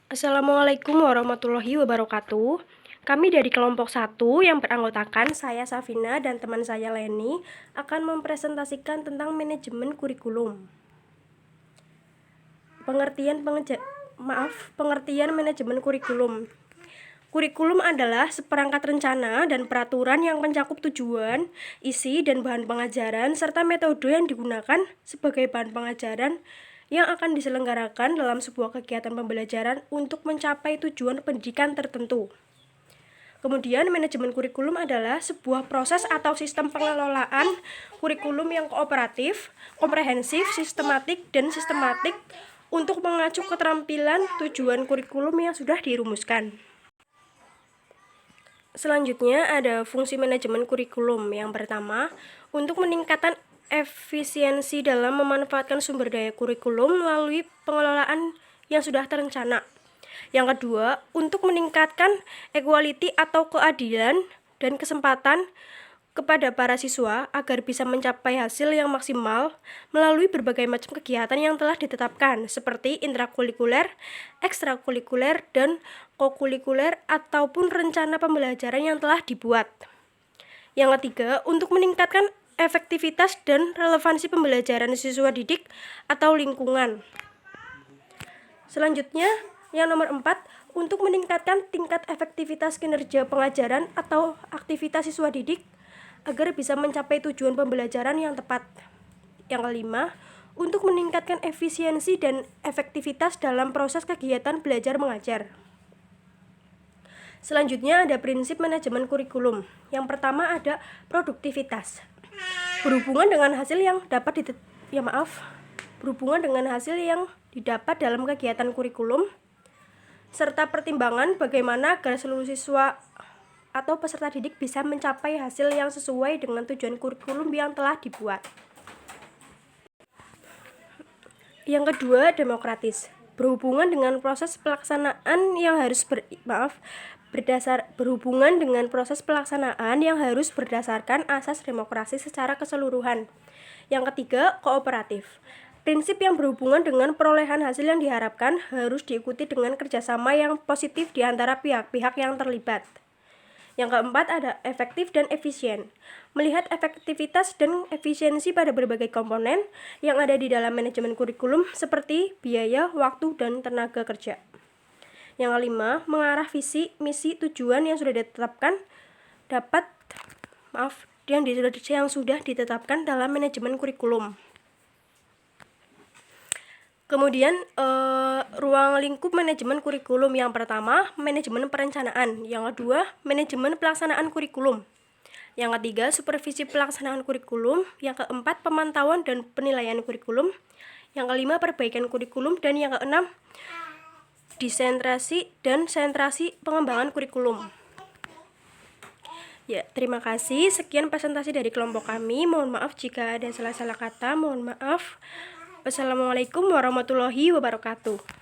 Assalamualaikum warahmatullahi wabarakatuh. Kami dari kelompok 1 yang beranggotakan saya Safina dan teman saya Leni akan mempresentasikan tentang manajemen kurikulum. Pengertian manajemen kurikulum. Kurikulum adalah seperangkat rencana dan peraturan yang mencakup tujuan, isi, dan bahan pengajaran, serta metode yang digunakan sebagai bahan pengajaran yang akan diselenggarakan dalam sebuah kegiatan pembelajaran untuk mencapai tujuan pendidikan tertentu. Kemudian, manajemen kurikulum adalah sebuah proses atau sistem pengelolaan kurikulum yang kooperatif, komprehensif, sistematik untuk mengacu keterampilan tujuan kurikulum yang sudah dirumuskan. Selanjutnya ada fungsi manajemen kurikulum. Yang pertama, untuk meningkatkan efisiensi dalam memanfaatkan sumber daya kurikulum melalui pengelolaan yang sudah terencana. Yang kedua, untuk meningkatkan equality atau keadilan dan kesempatan kepada para siswa agar bisa mencapai hasil yang maksimal melalui berbagai macam kegiatan yang telah ditetapkan seperti intrakurikuler, ekstrakurikuler, dan kokurikuler ataupun rencana pembelajaran yang telah dibuat. Yang ketiga, untuk meningkatkan efektivitas dan relevansi pembelajaran siswa didik atau lingkungan. Selanjutnya, yang nomor 4, untuk meningkatkan tingkat efektivitas kinerja pengajaran atau aktivitas siswa didik agar bisa mencapai tujuan pembelajaran yang tepat. Yang kelima, untuk meningkatkan efisiensi dan efektivitas dalam proses kegiatan belajar mengajar. Selanjutnya ada prinsip manajemen kurikulum. Yang pertama ada produktivitas. Berhubungan dengan hasil yang didapat dalam kegiatan kurikulum serta pertimbangan bagaimana agar seluruh siswa atau peserta didik bisa mencapai hasil yang sesuai dengan tujuan kurikulum yang telah dibuat. Yang kedua, demokratis. Berhubungan dengan proses pelaksanaan yang harus berdasarkan asas demokrasi secara keseluruhan. Yang ketiga, kooperatif. Prinsip yang berhubungan dengan perolehan hasil yang diharapkan harus diikuti dengan kerjasama yang positif di antara pihak-pihak yang terlibat. Yang keempat ada efektif dan efisien. Melihat efektivitas dan efisiensi pada berbagai komponen yang ada di dalam manajemen kurikulum seperti biaya, waktu, dan tenaga kerja. Yang kelima, mengarah visi, misi, tujuan yang sudah ditetapkan yang sudah ditetapkan dalam manajemen kurikulum. Kemudian ruang lingkup manajemen kurikulum. Yang pertama, manajemen perencanaan. Yang kedua, manajemen pelaksanaan kurikulum. Yang ketiga, supervisi pelaksanaan kurikulum. Yang keempat, pemantauan dan penilaian kurikulum. Yang kelima, perbaikan kurikulum. Dan yang keenam, desentrasi dan sentrasi pengembangan kurikulum. Ya, terima kasih. Sekian presentasi dari kelompok kami. Mohon maaf jika ada salah-salah kata. Mohon maaf. Wassalamualaikum warahmatullahi wabarakatuh.